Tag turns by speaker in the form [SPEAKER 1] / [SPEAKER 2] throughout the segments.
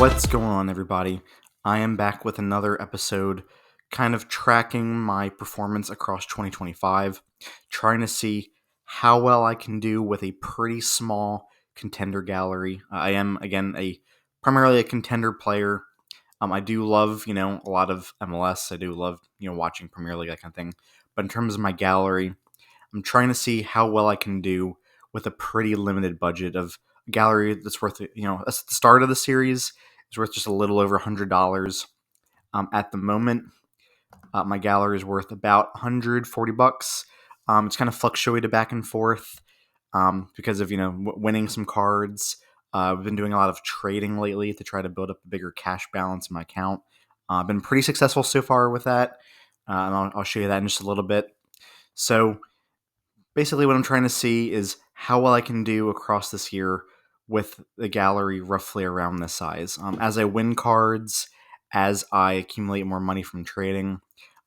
[SPEAKER 1] What's going on, everybody? I am back with another episode, kind of tracking my performance across 2025, trying to see how well I can do with a pretty small contender gallery. I am, again, primarily a contender player. I do love, a lot of MLS. I do love, watching Premier League, that kind of thing. But in terms of my gallery, I'm trying to see how well I can do with a pretty limited budget of a gallery that's worth, at the start of the series, is worth just a little over $100. At the moment, my gallery is worth about $140. It's kind of fluctuated back and forth because of winning some cards. I've been doing a lot of trading lately to try to build up a bigger cash balance in my account. I've been pretty successful so far with that, and I'll show you that in just a little bit. So basically, what I'm trying to see is how well I can do across this year with the gallery roughly around this size. As I win cards, as I accumulate more money from trading,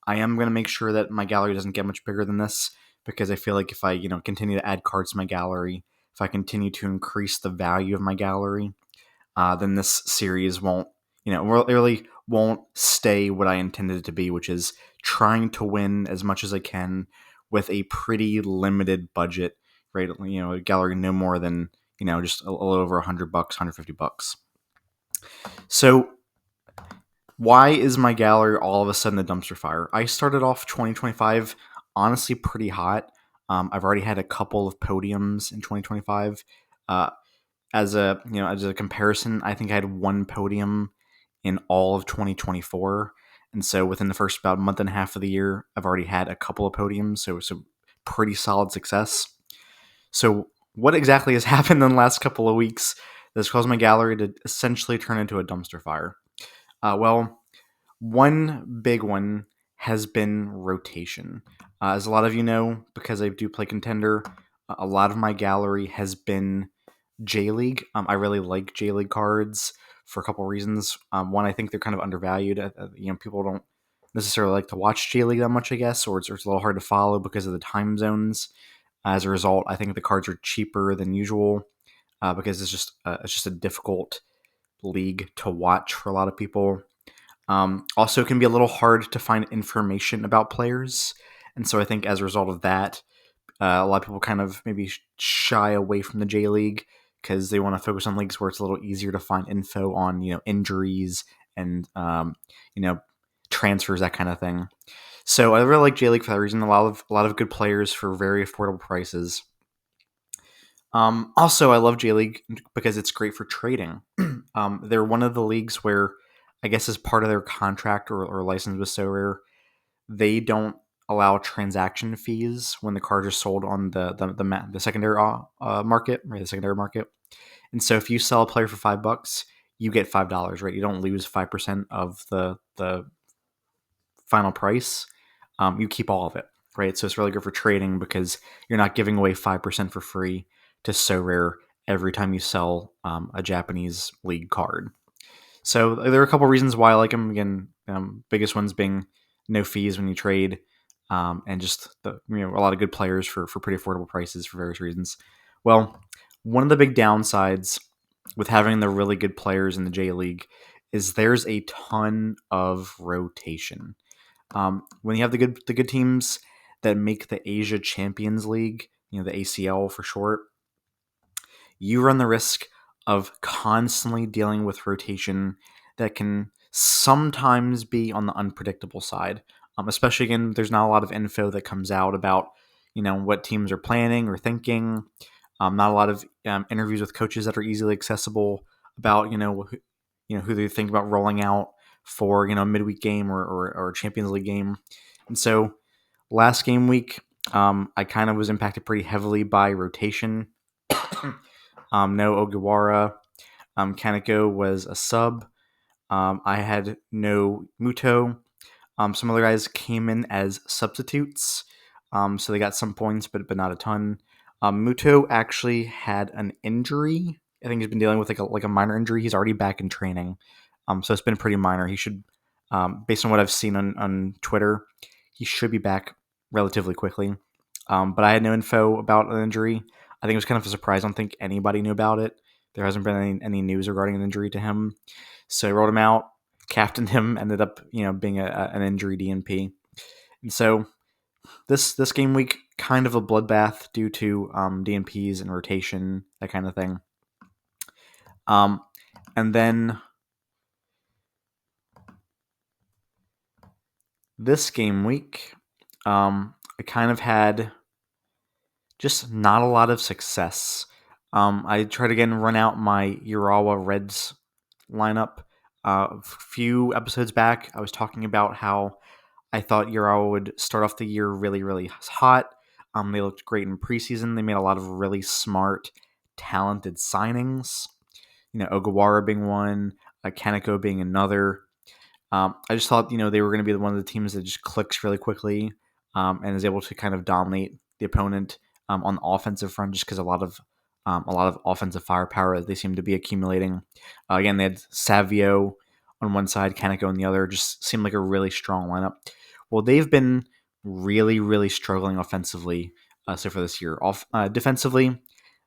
[SPEAKER 1] I am going to make sure that my gallery doesn't get much bigger than this, because I feel like if I continue to add cards to my gallery, if I continue to increase the value of my gallery, then this series won't really won't stay what I intended it to be, which is trying to win as much as I can with a pretty limited budget, right? A gallery no more than just a little over $100, $150. So why is my gallery all of a sudden a dumpster fire? I started off 2025 honestly pretty hot. I've already had a couple of podiums in 2025. As a comparison, I think I had one podium in all of 2024. And so within the first about month and a half of the year, I've already had a couple of podiums. So pretty solid success. So what exactly has happened in the last couple of weeks that's caused my gallery to essentially turn into a dumpster fire? Well, one big one has been rotation. As a lot of you know, because I do play contender, a lot of my gallery has been J League. I really like J League cards for a couple reasons. One, I think they're kind of undervalued. People don't necessarily like to watch J League that much, I guess, or it's a little hard to follow because of the time zones. As a result, I think the cards are cheaper than usual because it's just a difficult league to watch for a lot of people. Also, it can be a little hard to find information about players, and so I think as a result of that, a lot of people kind of maybe shy away from the J League because they want to focus on leagues where it's a little easier to find info on injuries and transfers, that kind of thing. So I really like J League for that reason. A lot of good players for very affordable prices. Also, I love J League because it's great for trading. They're one of the leagues where, I guess, as part of their contract or license with Sorare, they don't allow transaction fees when the cards are sold on the secondary market, right? The secondary market. And so, if you sell a player for $5, you get $5, right? You don't lose 5% of the final price. You keep all of it, right? So it's really good for trading because you're not giving away 5% for free to Sorare every time you sell a Japanese league card. So there are a couple reasons why I like them. Again, biggest ones being no fees when you trade, and just a lot of good players for pretty affordable prices for various reasons. Well, one of the big downsides with having the really good players in the J League is there's a ton of rotation. When you have the good teams that make the Asia Champions League, the ACL for short, you run the risk of constantly dealing with rotation that can sometimes be on the unpredictable side. Especially, again, there's not a lot of info that comes out about what teams are planning or thinking. Not a lot of interviews with coaches that are easily accessible about who they think about rolling out for a midweek game or a Champions League game. And so last game week, I kind of was impacted pretty heavily by rotation. No Ogiwara. Kaneko was a sub. I had no Muto. Some other guys came in as substitutes, so they got some points, but not a ton. Muto actually had an injury. I think he's been dealing with like a minor injury. He's already back in training, so it's been pretty minor. He should, based on what I've seen on Twitter, he should be back relatively quickly. But I had no info about an injury. I think it was kind of a surprise. I don't think anybody knew about it There hasn't been any news regarding an injury to him. So I wrote him out, captained him, ended up being an injury DNP. And so this game week, kind of a bloodbath due to DNPs and rotation, that kind of thing. And then this game week, I kind of had just not a lot of success. I tried again run out my Urawa Reds lineup. A few episodes back, I was talking about how I thought Urawa would start off the year really, really hot. They looked great in preseason. They made a lot of really smart, talented signings. Ogawara being one, Kaneko being another. I just thought, they were going to be one of the teams that just clicks really quickly and is able to kind of dominate the opponent on the offensive front, just because a lot of offensive firepower that they seem to be accumulating. Again, they had Savio on one side, Kaneko on the other. Just seemed like a really strong lineup. Well, they've been really, really struggling offensively so far this year. Defensively,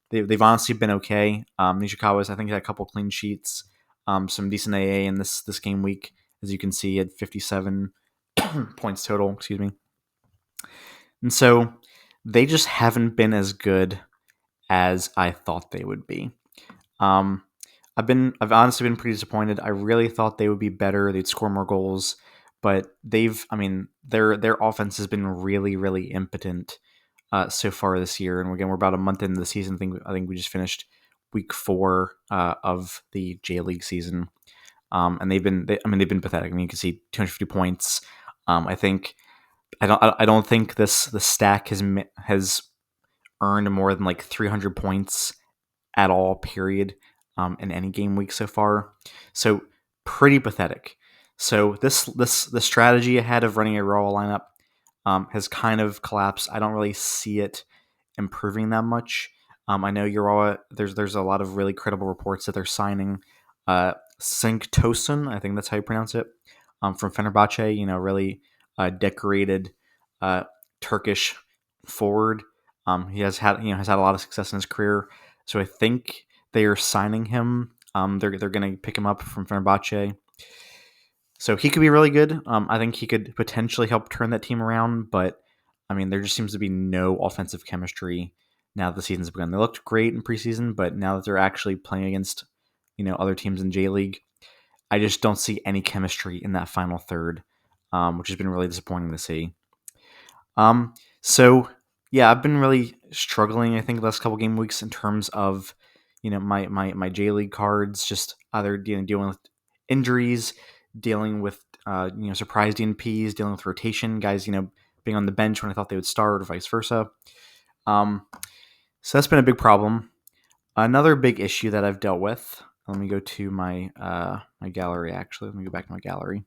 [SPEAKER 1] they've honestly been okay. Nishikawa's, I think, had a couple clean sheets, some decent AA in this game week. As you can see, at 57 points total, excuse me. And so they just haven't been as good as I thought they would be. I've honestly been pretty disappointed. I really thought they would be better. They'd score more goals, but their offense has been really, really impotent so far this year. And again, we're about a month into the season. I think we just finished week 4 of the J League season. And they've been pathetic. You can see 250 points. I don't think the stack has earned more than like 300 points at all. Period. In any game week so far. So pretty pathetic. So the strategy I had of running a raw lineup has kind of collapsed. I don't really see it improving that much. I know Urawa, there's a lot of really credible reports that they're signing Sink Tosun, I think that's how you pronounce it, from Fenerbahce, really decorated Turkish forward. He has had a lot of success in his career, so I think they are signing him. They're going to pick him up from Fenerbahce. So he could be really good. I think he could potentially help turn that team around, but there just seems to be no offensive chemistry now that the season's begun. They looked great in preseason, but now that they're actually playing against, other teams in J League, I just don't see any chemistry in that final third, which has been really disappointing to see. So yeah, I've been really struggling, I think, the last couple game weeks in terms of, my J League cards, just either dealing with injuries, dealing with surprise DNPs, dealing with rotation guys, being on the bench when I thought they would start, or vice versa. So that's been a big problem. Another big issue that I've dealt with. Let me go to my my gallery. Actually, let me go back to my gallery.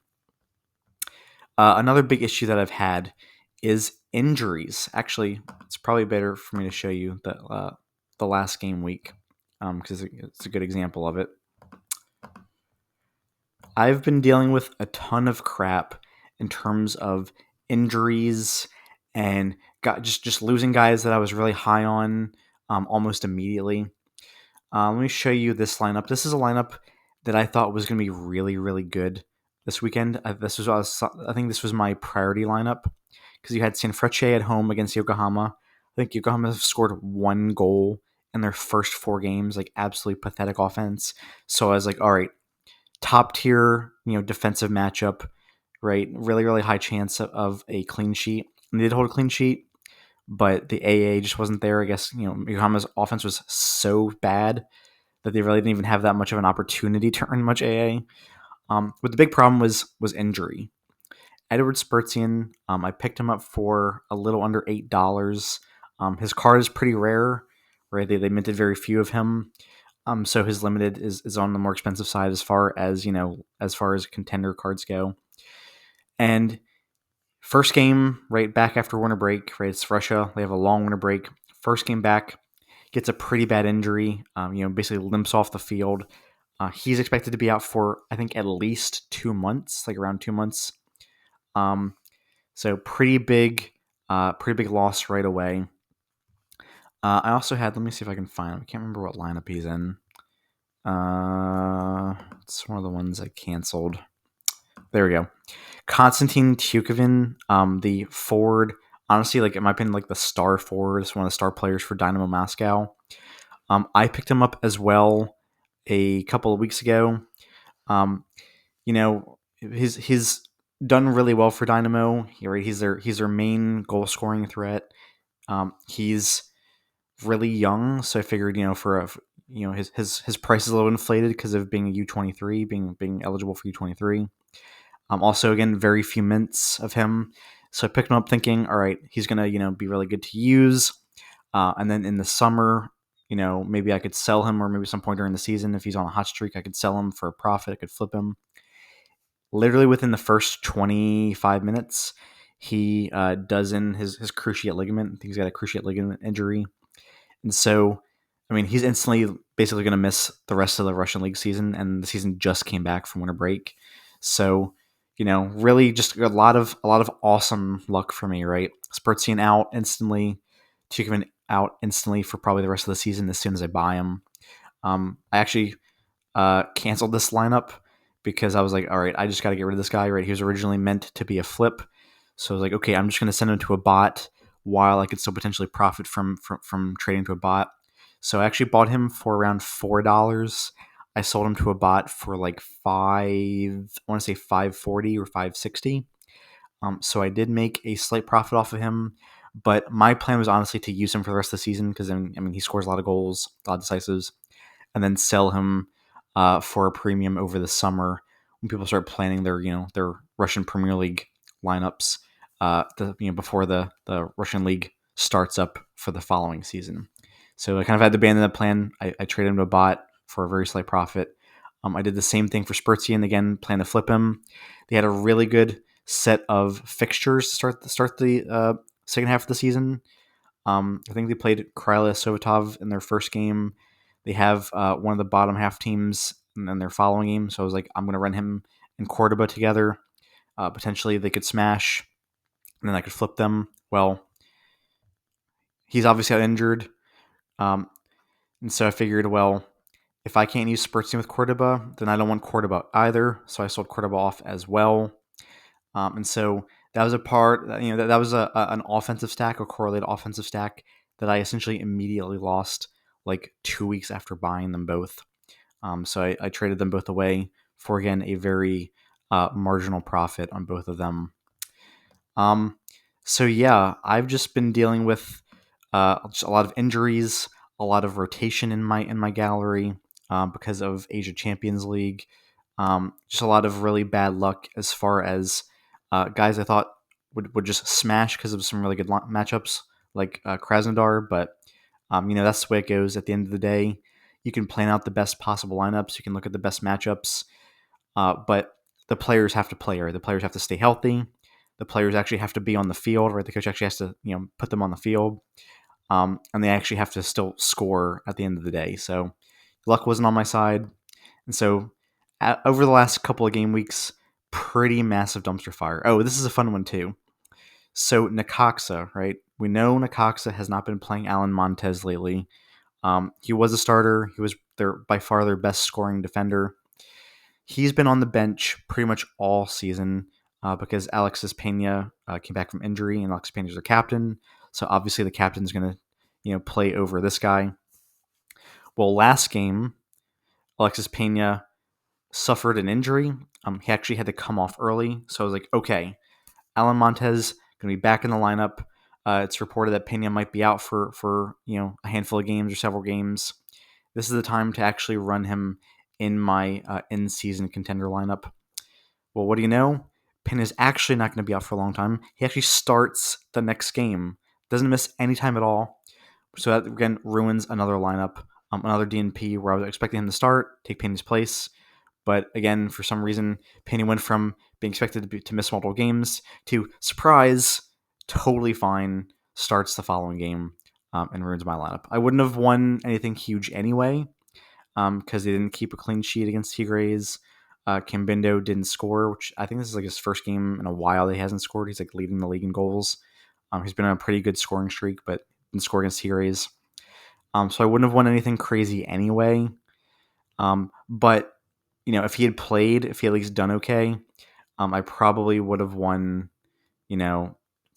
[SPEAKER 1] Another big issue that I've had is injuries. Actually, it's probably better for me to show you the last game week because it's a good example of it. I've been dealing with a ton of crap in terms of injuries and just losing guys that I was really high on almost immediately. Let me show you this lineup. This is a lineup that I thought was going to be really, really good this weekend. I think this was my priority lineup because you had Sanfrecce at home against Yokohama. I think Yokohama scored 1 goal in their first 4 games, like absolutely pathetic offense. So I was like, all right, top tier, defensive matchup, right? Really, really high chance of a clean sheet. And they did hold a clean sheet, but the AA just wasn't there. I guess, Yokohama's offense was so bad that they really didn't even have that much of an opportunity to earn much AA. But the big problem was injury. Edward Spurzian, I picked him up for a little under $8. His card is pretty rare, right? They minted very few of him. So his limited is on the more expensive side as far as contender cards go. And first game, right back after winter break, right? It's Russia. They have a long winter break. First game back, gets a pretty bad injury. Basically limps off the field. He's expected to be out for, I think, at least 2 months, like around 2 months. So pretty big loss right away. I also had, let me see if I can find him. I can't remember what lineup he's in. It's one of the ones I canceled. There we go. Konstantin Tukovin, the forward. Honestly, like in my opinion, like the star forward. Is one of the star players for Dynamo Moscow. I picked him up as well a couple of weeks ago. Um, he's done really well for Dynamo. He's their main goal scoring threat. He's really young, so I figured his price is a little inflated because of being a U23, being eligible for U23. Also, again, very few mints of him, so I picked him up thinking, all right, he's gonna be really good to use, and then in the summer, maybe I could sell him, or maybe some point during the season if he's on a hot streak, I could sell him for a profit. I could flip him. Literally within the first 25 minutes, he does in his cruciate ligament. I think he's got a cruciate ligament injury. And so, I mean, he's instantly basically going to miss the rest of the Russian league season, and the season just came back from winter break. So, really just a lot of awesome luck for me, right? Spurzian out instantly, Tuchman out instantly for probably the rest of the season as soon as I buy him. I actually canceled this lineup because I was like, all right, I just got to get rid of this guy, right? He was originally meant to be a flip. So I was like, okay, I'm just going to send him to a bot while I could still potentially profit from trading to a bot. So I actually bought him for around $4. I sold him to a bot for like I want to say 540 or 560. So I did make a slight profit off of him, but my plan was honestly to use him for the rest of the season because I mean he scores a lot of goals, a lot of decisives, and then sell him for a premium over the summer when people start planning their Russian Premier League lineups before the Russian League starts up for the following season. So I kind of had to abandon that plan. I traded him to a bot for a very slight profit. I did the same thing for Spurzian. Again, plan to flip him. They had a really good set of fixtures to start the second half of the season. I think they played Krylia Sovetov in their first game. They have one of the bottom half teams in their following game. So I was like, I'm going to run him and Cordoba together. Potentially they could smash, and then I could flip them. Well, he's obviously out injured. And so I figured, well, if I can't use Spurzian with Cordoba, then I don't want Cordoba either. So I sold Cordoba off as well. And so that was a part, that was an offensive stack, a correlated offensive stack that I essentially immediately lost like 2 weeks after buying them both. So I traded them both away for, again, a very marginal profit on both of them. So yeah, I've just been dealing with just a lot of injuries, a lot of rotation in my gallery because of Asia Champions League. Just a lot of really bad luck as far as guys I thought would just smash because of some really good matchups like Krasnodar, but that's the way it goes. At the end of the day, you can plan out the best possible lineups. You can look at the best matchups, but the players have to play, right? The players have to stay healthy. The players actually have to be on the field, right? The coach actually has to, put them on the field, and they actually have to still score at the end of the day. So luck wasn't on my side, and so over the last couple of game weeks, pretty massive dumpster fire. Oh, this is a fun one too. So Necaxa, right? We know Necaxa has not been playing Alan Montez lately. He was a starter. He was by far their best scoring defender. He's been on the bench pretty much all season because Alexis Pena came back from injury, and Alexis Pena is their captain. So obviously the captain's going to play over this guy. Well, last game, Alexis Pena suffered an injury. He actually had to come off early. So I was like, okay, Alan Montez going to be back in the lineup. It's reported that Pena might be out for a handful of games or several games. This is the time to actually run him in my in-season contender lineup. Well, what do you know? Pena is actually not going to be out for a long time. He actually starts the next game. Doesn't miss any time at all. So that, again, ruins another lineup. Another DNP where I was expecting him to start, take Pena's place. But again, for some reason, Pena went from being expected to miss multiple games to, surprise, totally fine, starts the following game and ruins my lineup. I wouldn't have won anything huge anyway because they didn't keep a clean sheet against Tigres. Cambindo didn't score, which I think this is like his first game in a while that he hasn't scored. He's like leading the league in goals. He's been on a pretty good scoring streak, but didn't score against Tigres. So I wouldn't have won anything crazy anyway. But if he had played, if he at least done okay, I probably would have won.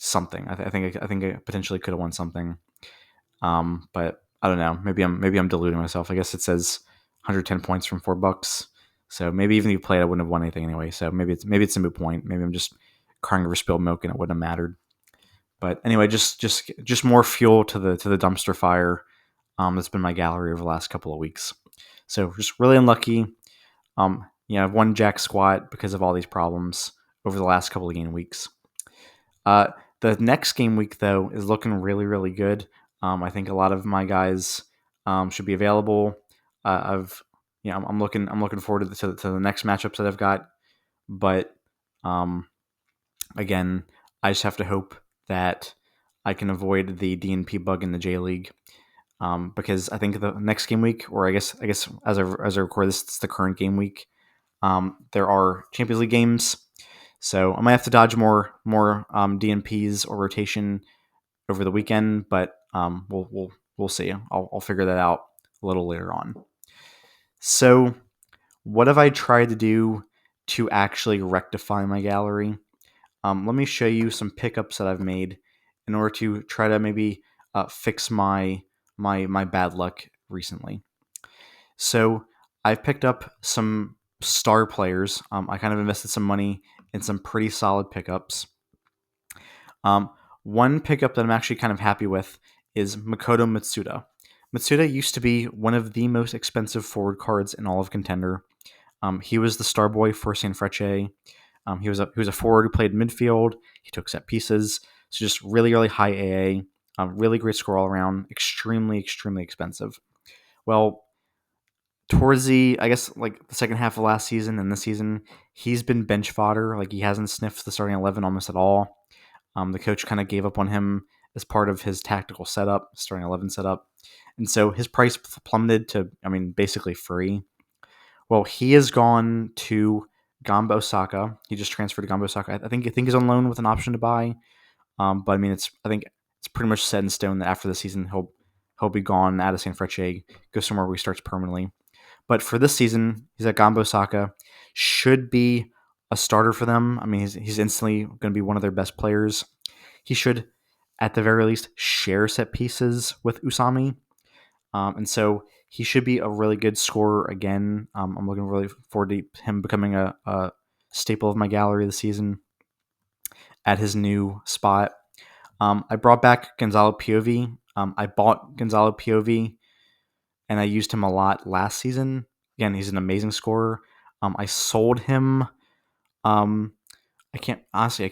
[SPEAKER 1] Something. I think I potentially could have won something. But I don't know. Maybe I'm deluding myself. I guess it says 110 points from $4. So maybe even if you played, I wouldn't have won anything anyway. So maybe it's a moot point. Maybe I'm just crying over spilled milk and it wouldn't have mattered. But anyway, just more fuel to the dumpster fire. That's been my gallery over the last couple of weeks. So just really unlucky. I've won Jack squat because of all these problems over the last couple of game weeks. The next game week though is looking really really good. I think a lot of my guys should be available. I'm looking forward to the next matchups that I've got. But again, I just have to hope that I can avoid the DNP bug in the J League. Because I think the next game week, or I guess as I record this, it's the current game week. There are Champions League games, so I might have to dodge more DNPs or rotation over the weekend, but we'll see. I'll figure that out a little later on. So, what have I tried to do to actually rectify my gallery? Let me show you some pickups that I've made in order to try to maybe fix my bad luck recently. So I've picked up some star players. I kind of invested some money in some pretty solid pickups. One pickup that I'm actually kind of happy with is Makoto Matsuda. Matsuda used to be one of the most expensive forward cards in all of Contender. He was the star boy for Sanfrecce. He was a forward who played midfield. He took set pieces. So just really, really high AA. Really great score all around. Extremely, extremely expensive. Well, towards the second half of last season and this season, he's been bench fodder. Like he hasn't sniffed the starting 11 almost at all. The coach kind of gave up on him as part of his tactical setup, starting 11 setup, and so his price plummeted to, basically free. Well, he has gone to Gamba Osaka. He just transferred to Gamba Osaka. I think he's on loan with an option to buy. But I think it's pretty much set in stone that after the season he'll be gone out of Sanfrecce, go somewhere where he starts permanently. But for this season, he's at Gamba Osaka. Should be a starter for them. He's instantly going to be one of their best players. He should, at the very least, share set pieces with Usami. And so he should be a really good scorer again. I'm looking really forward to him becoming a staple of my gallery this season at his new spot. I brought back Gonzalo Piovi. I bought Gonzalo Piovi, and I used him a lot last season. Again, he's an amazing scorer. I sold him. I can't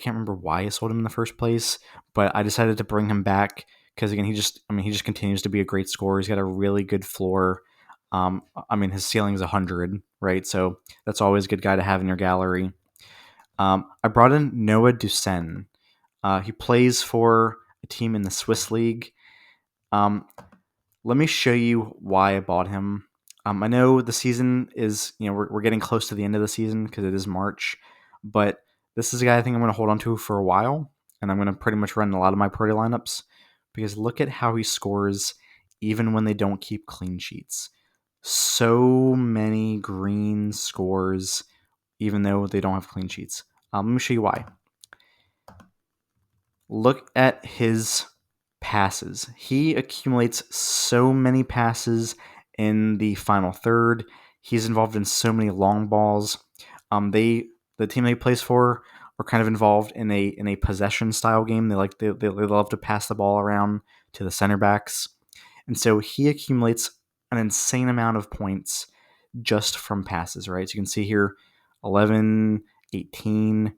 [SPEAKER 1] remember why I sold him in the first place, but I decided to bring him back because again, he just continues to be a great scorer. He's got a really good floor. His ceiling is 100, right? So that's always a good guy to have in your gallery. I brought in Noah Dusen. He plays for a team in the Swiss league. Let me show you why I bought him. I know the season is, we're getting close to the end of the season because it is March, but this is a guy I think I'm going to hold on to for a while, and I'm going to pretty much run a lot of my priority lineups because look at how he scores even when they don't keep clean sheets. So many green scores even though they don't have clean sheets. Let me show you why. Look at his passes. He accumulates so many passes in the final third. He's involved in so many long balls. The team that he plays for are kind of involved in a possession style game. They love to pass the ball around to the center backs, and so he accumulates an insane amount of points just from passes. Right, so you can see here, 11, 18,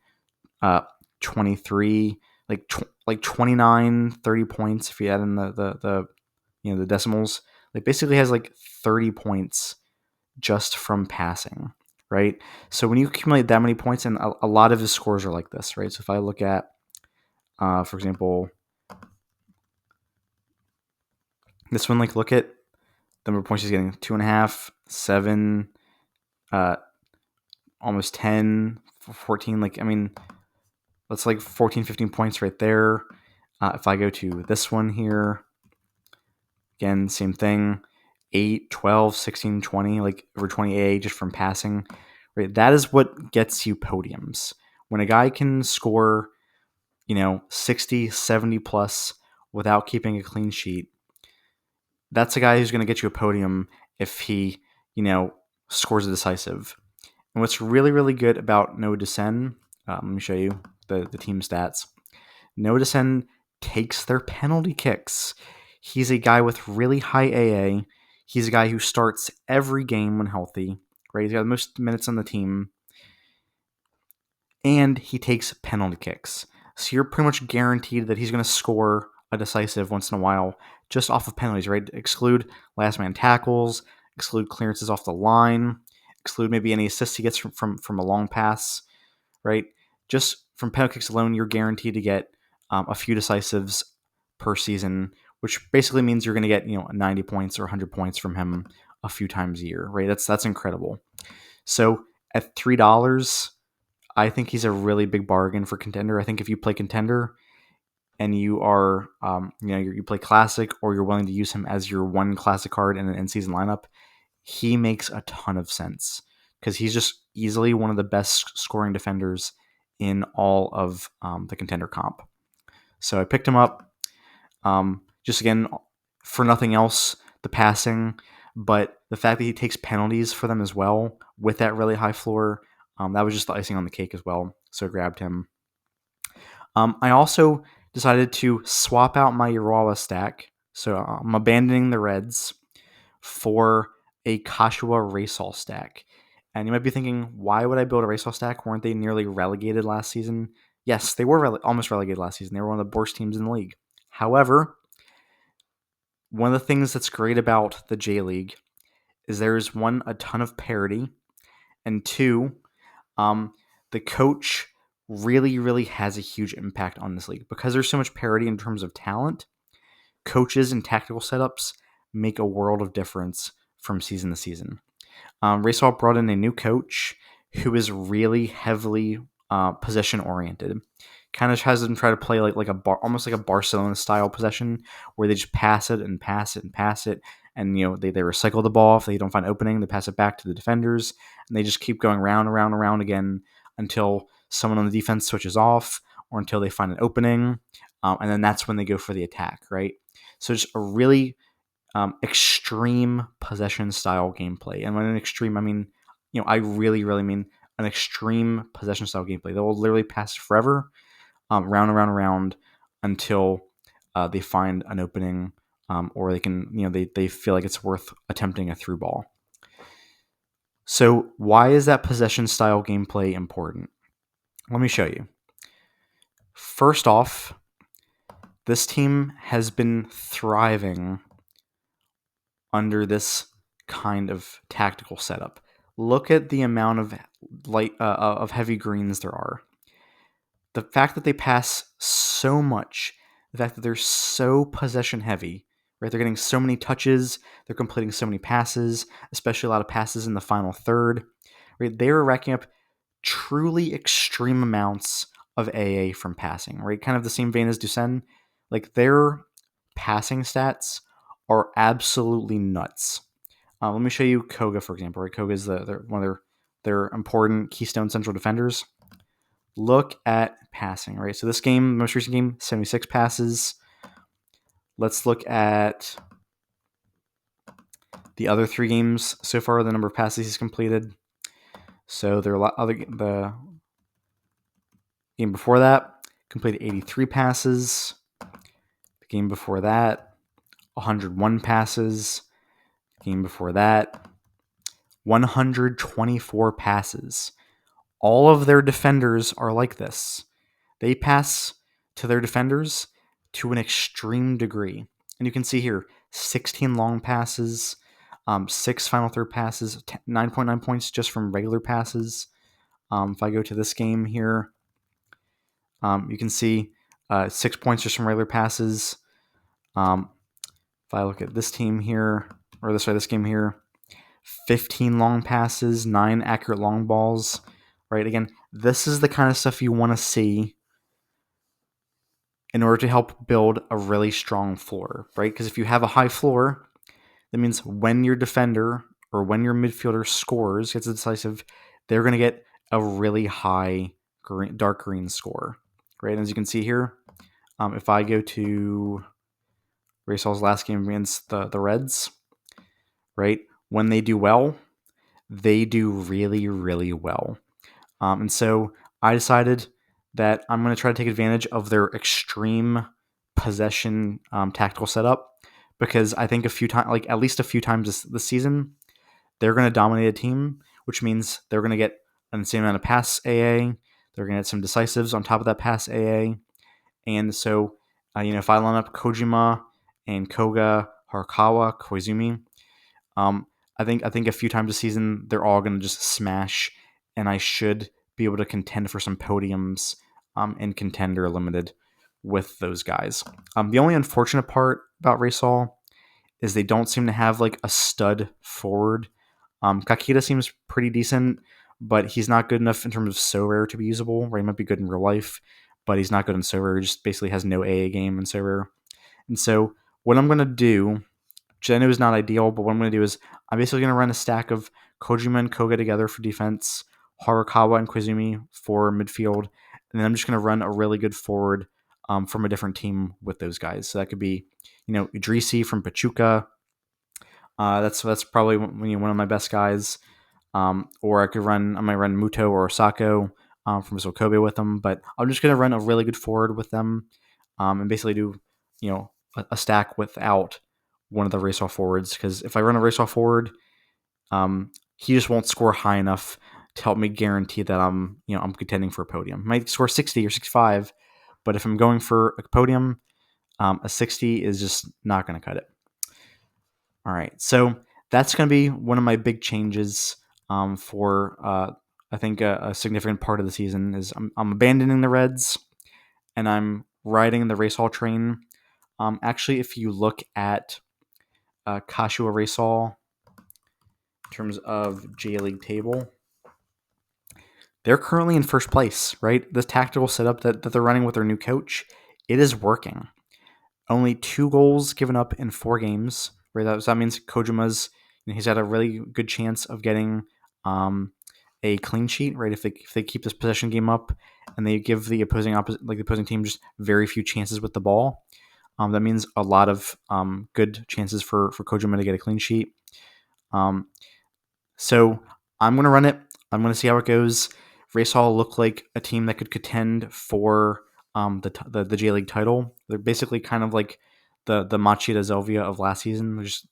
[SPEAKER 1] 23, like 29, 30 points if you add in the decimals. Like basically has like 30 points just from passing, right? So when you accumulate that many points, and a lot of his scores are like this, right? So if I look at, for example, this one, like look at the number of points he's getting: 2.5, 7, almost 10, 14. That's like 14, 15 points right there. If I go to this one here, again, same thing. 8, 12, 16, 20, like over 20 AA just from passing, right? That is what gets you podiums. When a guy can score, 60, 70 plus without keeping a clean sheet, that's a guy who's going to get you a podium if he, scores a decisive. And what's really, really good about Noah Descend, let me show you the team stats. Noah Descend takes their penalty kicks. He's a guy with really high AA. He's a guy who starts every game when healthy, right? He's got the most minutes on the team. And he takes penalty kicks. So you're pretty much guaranteed that he's going to score a decisive once in a while just off of penalties, right? Exclude last man tackles, exclude clearances off the line, exclude maybe any assists he gets from a long pass, right? Just from penalty kicks alone, you're guaranteed to get a few decisives per season, which basically means you're going to get 90 points or 100 points from him a few times a year, right? That's incredible. So at $3, I think he's a really big bargain for contender. I think if you play contender and you are, you play classic, or you're willing to use him as your one classic card in an in-season lineup, he makes a ton of sense because he's just easily one of the best scoring defenders in all of the contender comp. So I picked him up, just again for nothing else, the passing, but the fact that he takes penalties for them as well with that really high floor. That was just the icing on the cake as well. So I grabbed him. I also decided to swap out my Urawa stack. So I'm abandoning the Reds for a Kashua Racehall stack. And you might be thinking, why would I build a Racehall stack? Weren't they nearly relegated last season? Yes, they were almost relegated last season. They were one of the worst teams in the league. However, one of the things that's great about the J League is there's one, a ton of parity, and two, the coach really, really has a huge impact on this league. Because there's so much parity in terms of talent, coaches and tactical setups make a world of difference from season to season. Racehall brought in a new coach who is really heavily possession oriented. Kind of has them try to play almost like a Barcelona style possession, where they just pass it and pass it and pass it, and they recycle the ball. If they don't find opening, they pass it back to the defenders, and they just keep going round and round and round again until someone on the defense switches off or until they find an opening, and then that's when they go for the attack, right? So just a really extreme possession style gameplay. And when an extreme, I mean, I really, really mean an extreme possession style gameplay. They will literally pass forever, round and round and round until they find an opening, or they can, they feel like it's worth attempting a through ball. So why is that possession style gameplay important? Let me show you. First off, this team has been thriving under this kind of tactical setup. Look at the amount of of heavy greens there are. The fact that they pass so much, the fact that they're so possession heavy, right? They're getting so many touches, they're completing so many passes, especially a lot of passes in the final third, right? They're racking up truly extreme amounts of AA from passing, right? Kind of the same vein as Ducen. Like, their passing stats are absolutely nuts. Let me show you Koga, for example. Right, Koga is one of their important keystone central defenders. Look at passing, right? So this game, most recent game, 76 passes. Let's look at the other 3 games so far, the number of passes he's completed. So there are a lot other. The game before that completed 83 passes. The game before that, 101 passes. The game before that, 124 passes. All of their defenders are like this. They pass to their defenders to an extreme degree. And you can see here, 16 long passes, 6 final third passes, 9.9 points just from regular passes. If I go to this game here, you can see 6 points just from regular passes. If I look at this team here, or this game here, 15 long passes, 9 accurate long balls, right? Again, this is the kind of stuff you want to see in order to help build a really strong floor, right? Because if you have a high floor, That means when your defender or when your midfielder scores, gets a decisive, they're going to get a really high dark green score, right? And as you can see here, if I go to Rachel's last game against the Reds, right, when they do well, they do really, really well. And so I decided that I'm going to try to take advantage of their extreme possession tactical setup, because I think a few times, like at least a few times this season, they're going to dominate a team, which means they're going to get an insane amount of pass AA. They're going to get some decisives on top of that pass AA. And so, if I line up Kojima and Koga, Harakawa, Koizumi, um, I think a few times this season they're all going to just smash, and I should be able to contend for some podiums in Contender Limited with those guys. The only unfortunate part about Racall is they don't seem to have like a stud forward. Kakita seems pretty decent, but he's not good enough in terms of so rare to be usable. Right, he might be good in real life, but he's not good in so rare. He just basically has no AA game in so rare. And so what I'm gonna do, which I know is not ideal, but what I'm gonna do is I'm basically gonna run a stack of Kojima and Koga together for defense, Harukawa and Koizumi for midfield, and then I'm just gonna run a really good forward from a different team with those guys. So that could be, Idrisi from Pachuca. That's probably one of my best guys. Or I might run Muto or Osako from Vissel Kobe with them. But I'm just gonna run a really good forward with them, and basically do a stack without one of the race off forwards. Because if I run a race off forward, he just won't score high enough to help me guarantee that I'm contending for a podium. I might score 60 or 65, but if I'm going for a podium, a 60 is just not going to cut it. All right, so that's going to be one of my big changes for I think a significant part of the season is I'm abandoning the Reds and I'm riding the Racall train. Actually, if you look at Kashua Racall in terms of J League table, they're currently in first place, right? The tactical setup that they're running with their new coach, it is working. Only 2 goals given up in 4 games. Right, that means Kojima's, he's had a really good chance of getting a clean sheet. Right, if they keep this possession game up and they give the opposing team just very few chances with the ball, that means a lot of good chances for Kojima to get a clean sheet. So I'm going to run it. I'm going to see how it goes. Racall look like a team that could contend for the J League title. They're basically kind of like the Machida Zelvia of last season. They're just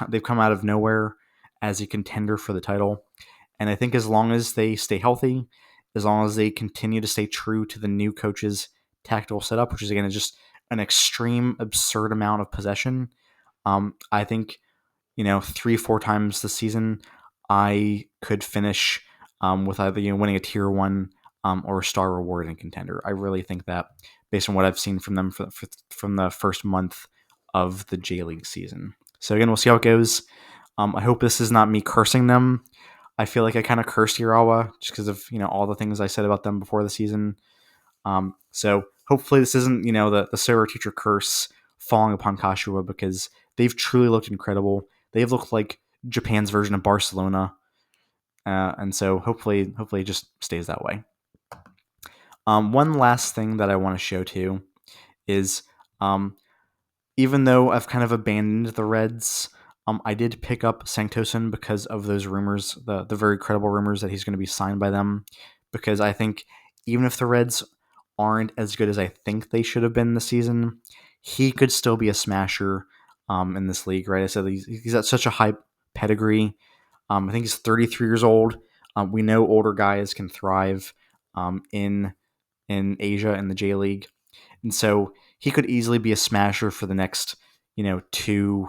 [SPEAKER 1] they've come out of nowhere as a contender for the title. And I think as long as they stay healthy, as long as they continue to stay true to the new coach's tactical setup, which is again just an extreme, absurd amount of possession, I think 3-4 times this season, I could finish with either winning a tier 1 or a star reward in Contender. I really think that based on what I've seen from them from the first month of the J League season. So again, we'll see how it goes. I hope this is not me cursing them. I feel like I kind of cursed Urawa just because of all the things I said about them before the season. So hopefully this isn't the server teacher curse falling upon Kashua, because they've truly looked incredible. They've looked like Japan's version of Barcelona, and so hopefully it just stays that way. One last thing that I want to show too is, even though I've kind of abandoned the Reds, I did pick up Sanktosen because of those rumors, the very credible rumors that he's going to be signed by them. Because I think even if the Reds aren't as good as I think they should have been this season, he could still be a smasher in this league, right? I said he's at such a high pedigree. I think he's 33 years old. We know older guys can thrive in Asia in the J League, and so he could easily be a smasher for the next 2-3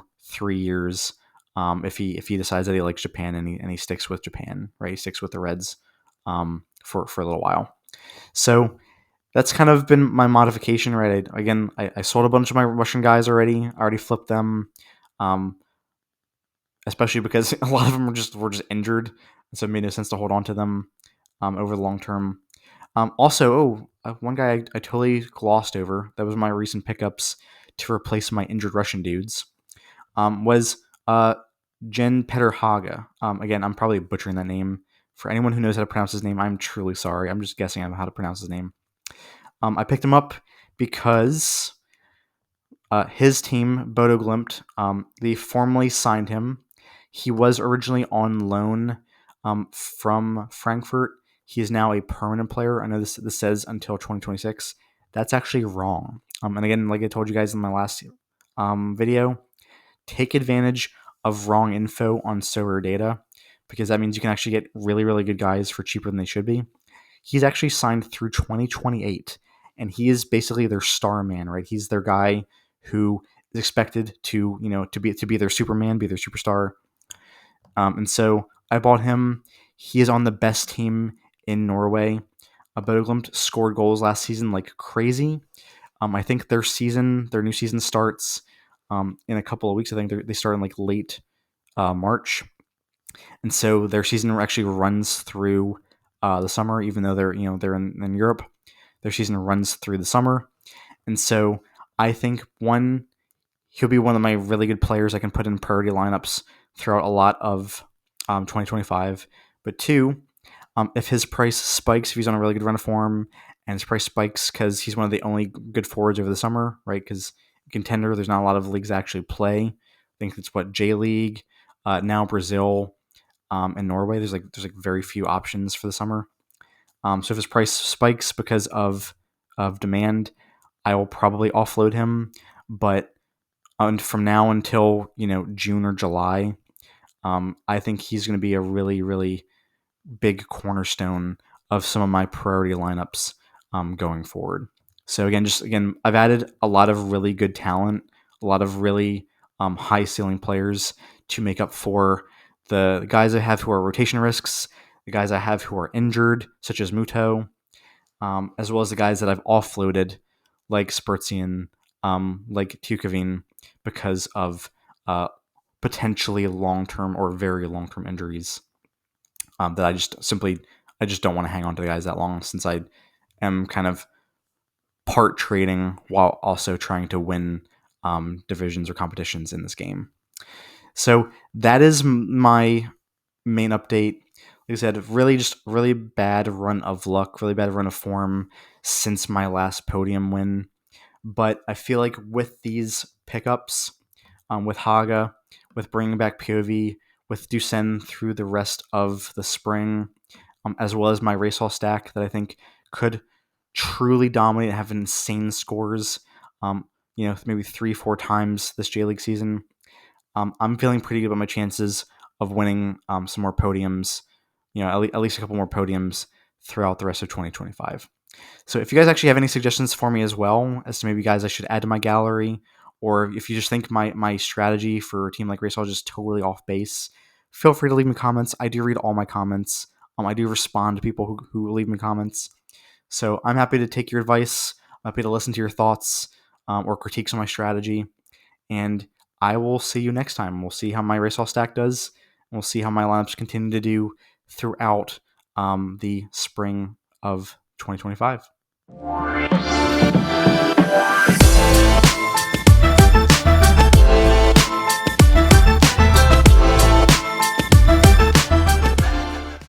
[SPEAKER 1] years if he decides that he likes Japan and he sticks with Japan, right? He sticks with the Reds for a little while. So that's kind of been my modification, right? I sold a bunch of my Russian guys already. I already flipped them, especially because a lot of them were just injured, so it made no sense to hold on to them over the long term. One guy I totally glossed over that was my recent pickups to replace my injured Russian dudes was Uh, Jen Petterhaga. Again, I'm probably butchering that name. For anyone who knows how to pronounce his name, I'm truly sorry. I'm just guessing on how to pronounce his name. I picked him up because his team, Bodo Glimt, they formally signed him. He was originally on loan from Frankfurt. He is now a permanent player. I know this says until 2026. That's actually wrong. And again, like I told you guys in my last video, take advantage of wrong info on Sorare data, because that means you can actually get really, really good guys for cheaper than they should be. He's actually signed through 2028, and he is basically their star man, right? He's their guy who is expected to, to be their Superman, be their superstar. And so I bought him. He is on the best team in Norway. Bodo Glimt scored goals last season like crazy. I think their new season starts in a couple of weeks. I think they start in like late March, and so their season actually runs through the summer. Even though they're in Europe, their season runs through the summer, and so I think he'll be one of my really good players I can put in priority lineups throughout a lot of 2025. But two, if his price spikes, if he's on a really good run of form, and his price spikes because he's one of the only good forwards over the summer, right? Because contender, there's not a lot of leagues that actually play. I think it's J League, now Brazil, and Norway. There's very few options for the summer. So if his price spikes because of demand, I will probably offload him. But from now until June or July, I think he's going to be a really, really big cornerstone of some of my priority lineups going forward. So again, I've added a lot of really good talent, a lot of really high ceiling players to make up for the guys I have who are rotation risks, the guys I have who are injured, such as Muto, as well as the guys that I've offloaded, like Spurzian, like Tukavin, because of potentially long-term or very long-term injuries. That I just don't want to hang on to the guys that long, since I am kind of part trading while also trying to win divisions or competitions in this game. So that is my main update. Like I said, really bad run of luck, really bad run of form since my last podium win. But I feel like with these pickups, with Haga, with bringing back POV, with Dusen through the rest of the spring, as well as my racehall stack that I think could truly dominate and have insane scores, maybe 3-4 times this J League season. I'm feeling pretty good about my chances of winning some more podiums, at least a couple more podiums throughout the rest of 2025. So if you guys actually have any suggestions for me as well, as to maybe guys I should add to my gallery, or if you just think my strategy for a team like Racehall is just totally off base, feel free to leave me comments. I do read all my comments. I do respond to people who leave me comments. So I'm happy to take your advice. I'm happy to listen to your thoughts or critiques on my strategy. And I will see you next time. We'll see how my Racehall stack does. And we'll see how my lineups continue to do throughout the spring of 2025.